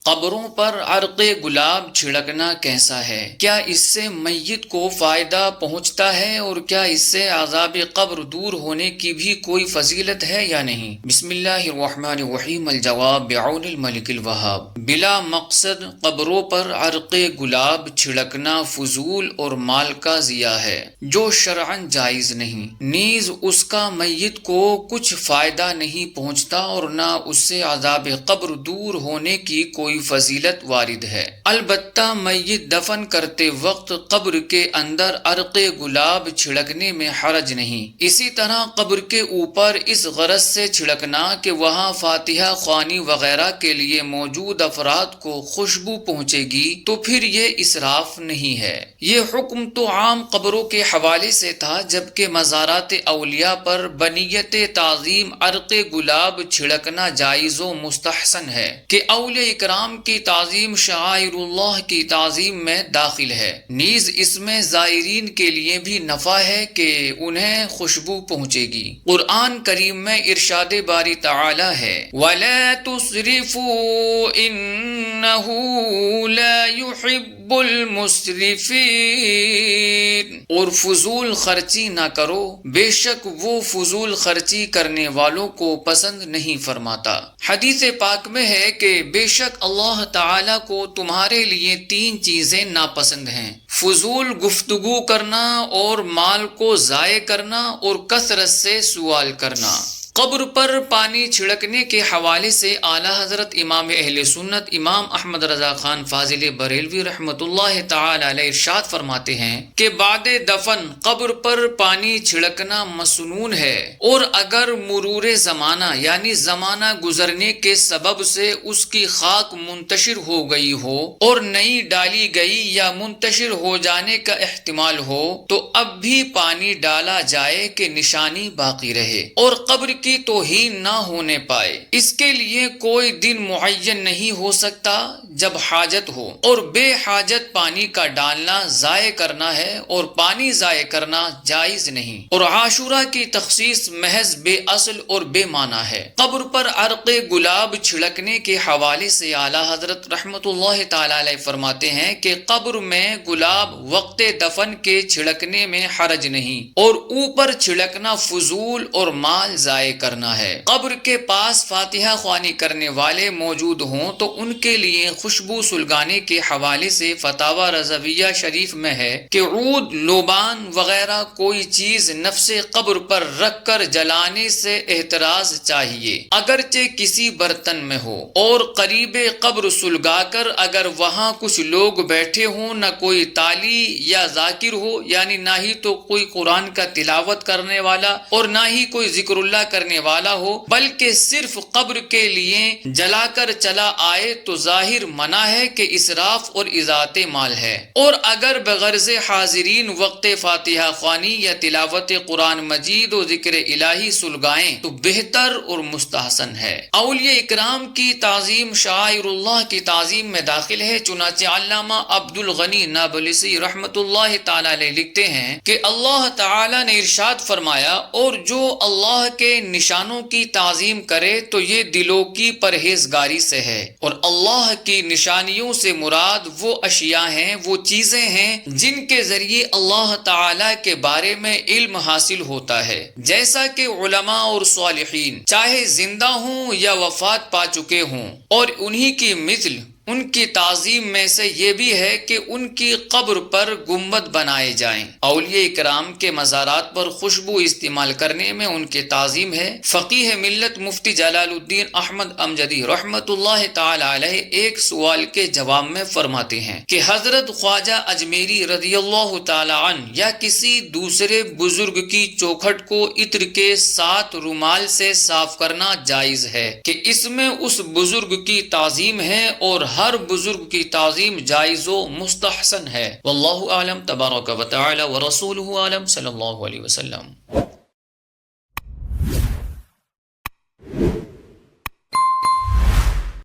قبروں پر عرق گلاب چھڑکنا کیسا ہے؟ کیا اس سے میت کو فائدہ پہنچتا ہے اور کیا اس سے عذاب قبر دور ہونے کی بھی کوئی فضیلت ہے یا نہیں؟ بسم اللہ الرحمن الرحیم۔ الجواب بعون الملک الوہاب۔ بلا مقصد قبروں پر عرق گلاب چھڑکنا فضول اور مال کا ضیاع ہے جو شرعاً جائز نہیں، نیز اس کا میت کو کچھ فائدہ نہیں پہنچتا اور نہ اس سے عذاب قبر دور ہونے کی کوئی فضیلت وارد ہے۔ البتہ میت دفن کرتے وقت قبر کے اندر عرق گلاب چھڑکنے میں حرج نہیں۔ اسی طرح قبر کے اوپر اس غرض سے چھڑکنا کہ وہاں فاتحہ خوانی وغیرہ کے لیے موجود افراد کو خوشبو پہنچے گی تو پھر یہ اسراف نہیں ہے۔ یہ حکم تو عام قبروں کے حوالے سے تھا، جبکہ مزارات اولیاء پر بنیت تعظیم عرق گلاب چھڑکنا جائز و مستحسن ہے کہ اولیاء اکرام کی تعظیم شعائر اللہ کی تعظیم میں داخل ہے، نیز اس میں زائرین کے لیے بھی نفع ہے کہ انہیں خوشبو پہنچے گی۔ قرآن کریم میں ارشاد باری تعالی ہے وَلَا تُسْرِفُوا إِنَّهُ لَا يُحِبُّ الْمُسْرِفِينَ، اور فضول خرچی نہ کرو، بے شک وہ فضول خرچی کرنے والوں کو پسند نہیں فرماتا۔ حدیث پاک میں ہے کہ بے شک اللہ تعالیٰ کو تمہارے لیے 3 چیزیں ناپسند ہیں: فضول گفتگو کرنا اور مال کو ضائع کرنا اور کثرت سے سوال کرنا۔ قبر پر پانی چھڑکنے کے حوالے سے اعلیٰ حضرت امام اہل سنت امام احمد رضا خان فاضل بریلوی رحمۃ اللہ تعالی علیہ ارشاد فرماتے ہیں کہ بعد دفن قبر پر پانی چھڑکنا مسنون ہے، اور اگر مرور زمانہ یعنی زمانہ گزرنے کے سبب سے اس کی خاک منتشر ہو گئی ہو اور نئی ڈالی گئی یا منتشر ہو جانے کا احتمال ہو تو اب بھی پانی ڈالا جائے کہ نشانی باقی رہے اور قبر کی توہین نہ ہونے پائے۔ اس کے لیے کوئی دن معین نہیں ہو سکتا جب حاجت ہو، اور بے حاجت پانی کا ڈالنا ضائع کرنا ہے اور پانی ضائع کرنا جائز نہیں، اور عاشورہ کی تخصیص محض بے اصل اور بے معنی ہے۔ قبر پر عرق گلاب چھڑکنے کے حوالے سے اعلیٰ حضرت رحمت اللہ تعالی علیہ فرماتے ہیں کہ قبر میں گلاب وقت دفن کے چھڑکنے میں حرج نہیں، اور اوپر چھڑکنا فضول اور مال ضائع کرنا ہے۔ قبر کے پاس فاتحہ خوانی کرنے والے موجود ہوں تو ان کے لیے خوشبو سلگانے کے حوالے سے فتاوی رضویہ شریف میں ہے کہ عود، لوبان وغیرہ کوئی چیز نفس قبر پر رکھ کر جلانے سے احتراز چاہیے، اگرچہ کسی برتن میں ہو، اور قریب قبر سلگا کر اگر وہاں کچھ لوگ بیٹھے ہوں، نہ کوئی تالی یا ذاکر ہو، یعنی نہ ہی تو کوئی قرآن کا تلاوت کرنے والا اور نہ ہی کوئی ذکر اللہ کرنے والا ہو، بلکہ صرف قبر کے لیے جلا کر چلا آئے تو ظاہر منع ہے کہ اسراف اور اضاعت مال ہے، اور اگر بغرض حاضرین وقت فاتحہ خوانی یا تلاوت قرآن مجید و ذکر الہی سلگائیں تو بہتر اور مستحسن ہے۔ اولیاء اکرام کی تعظیم شعائر اللہ کی تعظیم میں داخل ہے، چنانچہ علامہ عبد الغنی نابلسی رحمت اللہ تعالی علیہ لکھتے ہیں کہ اللہ تعالی نے ارشاد فرمایا اور جو اللہ کے نشانوں کی تعظیم کرے تو یہ دلوں کی پرہیزگاری سے ہے، اور اللہ کی نشانیوں سے مراد وہ اشیاء ہیں، وہ چیزیں ہیں جن کے ذریعے اللہ تعالی کے بارے میں علم حاصل ہوتا ہے، جیسا کہ علماء اور صالحین چاہے زندہ ہوں یا وفات پا چکے ہوں، اور انہی کی مثل ان کی تعظیم میں سے یہ بھی ہے کہ ان کی قبر پر گنبد بنائے جائیں۔ اولیاء اکرام کے مزارات پر خوشبو استعمال کرنے میں ان کی تعظیم ہے۔ فقیہ ملت مفتی جلال الدین احمد امجدی رحمت اللہ تعالی علیہ ایک سوال کے جواب میں فرماتے ہیں کہ حضرت خواجہ اجمیری رضی اللہ تعالی عنہ یا کسی دوسرے بزرگ کی چوکھٹ کو عطر کے ساتھ رومال سے صاف کرنا جائز ہے کہ اس میں اس بزرگ کی تعظیم ہے، اور ہر بزرگ کی تعظیم جائز و مستحسن ہے۔ واللہ اعلم، تبارک و تعالی ورسولہ اعلم، صلی اللہ علیہ وسلم۔